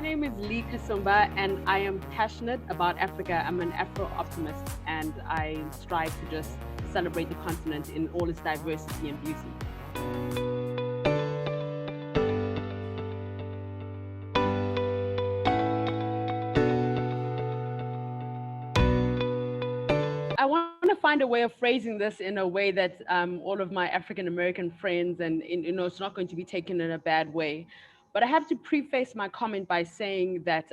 name is Lee Kasumba, and I am passionate about Africa. I'm an Afro optimist, and I strive to just celebrate the continent in all its diversity and beauty. I want to find a way of phrasing this in a way that all of my African American friends and it's not going to be taken in a bad way. But I have to preface my comment by saying that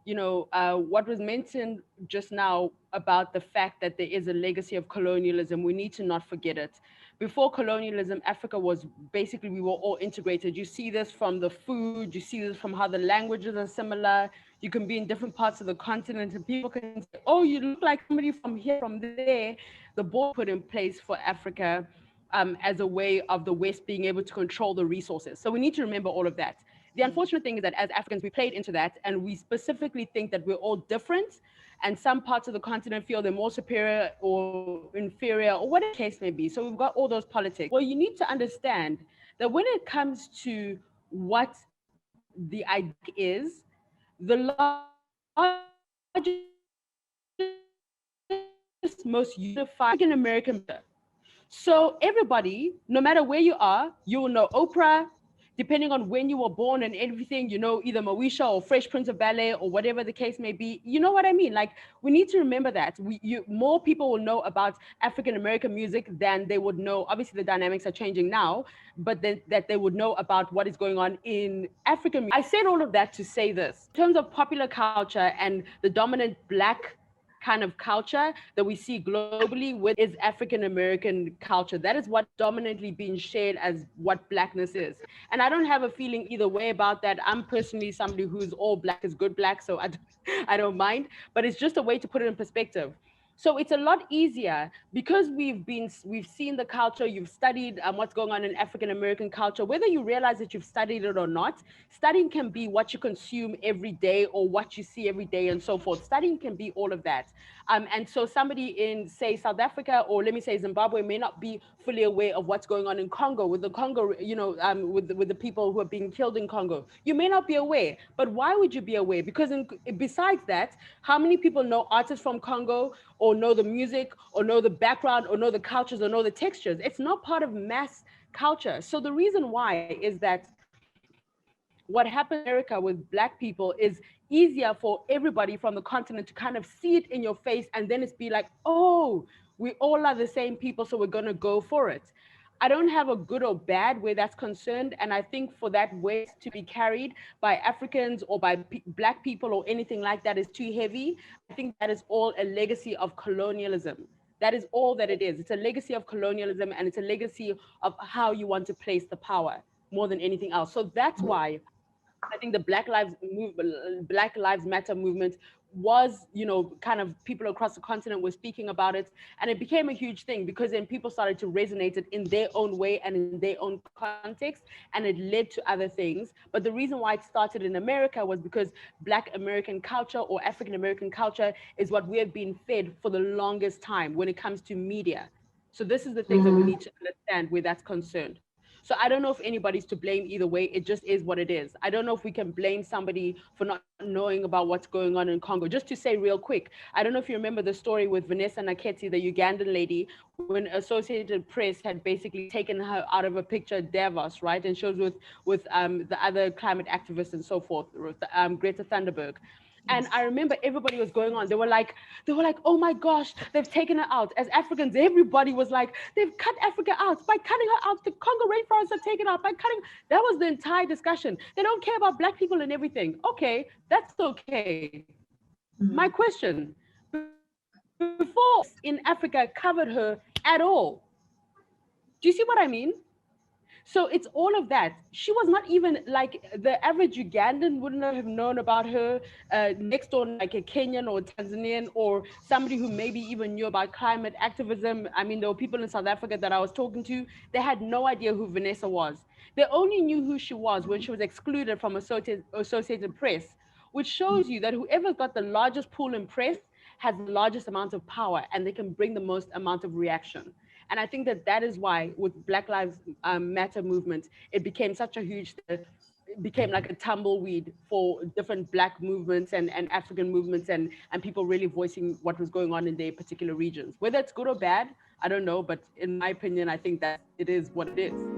what was mentioned just now about the fact that there is a legacy of colonialism, we need to not forget it. Before colonialism, Africa was basically, we were all integrated. You see this from the food, you see this from how the languages are similar. You can be in different parts of the continent and people can say, oh, you look like somebody from here, from there. The board put in place for Africa as a way of the West being able to control the resources. So we need to remember all of that. The unfortunate thing is that as Africans, we played into that and we specifically think that we're all different. And some parts of the continent feel they're more superior or inferior or whatever the case may be. So we've got all those politics. Well, you need to understand that when it comes to what the idea is, the largest, most unified African American. So everybody, no matter where you are, you will know Oprah, depending on when you were born and everything, either Moesha or Fresh Prince of Ballet or whatever the case may be. You know what I mean? Like, we need to remember that more people will know about African American music than they would know. Obviously, the dynamics are changing now, but that they would know about what is going on in African music. I said all of that to say this. In terms of popular culture and the dominant Black kind of culture that we see globally with is African American culture. That is what dominantly being shared as what Blackness is. And I don't have a feeling either way about that. I'm personally somebody who's all Black is good Black, so I don't mind. But it's just a way to put it in perspective. So it's a lot easier because we've seen the culture, you've studied what's going on in African American culture. Whether you realize that you've studied it or not, studying can be what you consume every day or what you see every day and so forth. Studying can be all of that. And so somebody in, say, South Africa, or let me say Zimbabwe, may not be fully aware of what's going on in Congo with the Congo, with the people who are being killed in Congo. You may not be aware, but why would you be aware? Because besides that, how many people know artists from Congo or know the music or know the background or know the cultures or know the textures? It's not part of mass culture. So the reason why is that what happens in America with Black people is easier for everybody from the continent to kind of see it in your face, and then it's be like, oh, we all are the same people, so we're gonna go for it. I don't have a good or bad where that's concerned, and I think for that weight to be carried by Africans or by Black people or anything like that is too heavy. I think that is all a legacy of colonialism. That is all that it is. It's a legacy of colonialism, and it's a legacy of how you want to place the power more than anything else. So that's why I think the Black Lives Matter movement was, kind of people across the continent were speaking about it, and it became a huge thing because then people started to resonate it in their own way and in their own context, and it led to other things. But the reason why it started in America was because Black American culture or African American culture is what we have been fed for the longest time when it comes to media. So this is the things that we need to understand where that's concerned. So I don't know if anybody's to blame either way. It just is what it is. I don't know if we can blame somebody for not knowing about what's going on in Congo. Just to say real quick, I don't know if you remember the story with Vanessa Naketi, the Ugandan lady, when Associated Press had basically taken her out of a picture at Davos, right? And she was with the other climate activists and so forth, Greta Thunberg. And I remember everybody was going on. They were like, oh my gosh, they've taken her out. As Africans, everybody was like, they've cut Africa out. By cutting her out, the Congo rainforests are taken out. By cutting, that was the entire discussion. They don't care about Black people and everything. Okay, that's okay. My question, before in Africa covered her at all, do you see what I mean? So it's all of that. She was not even like the average Ugandan wouldn't have known about her next door, like a Kenyan or Tanzanian or somebody who maybe even knew about climate activism. I mean, there were people in South Africa that I was talking to. They had no idea who Vanessa was. They only knew who she was when she was excluded from Associated Press, which shows you that whoever's got the largest pool in press has the largest amount of power and they can bring the most amount of reaction. And I think that that is why with Black Lives Matter movement, it became such a huge thing. became like a tumbleweed for different black movements and African movements and people really voicing what was going on in their particular regions. Whether it's good or bad, I don't know, but in my opinion, I think that it is what it is.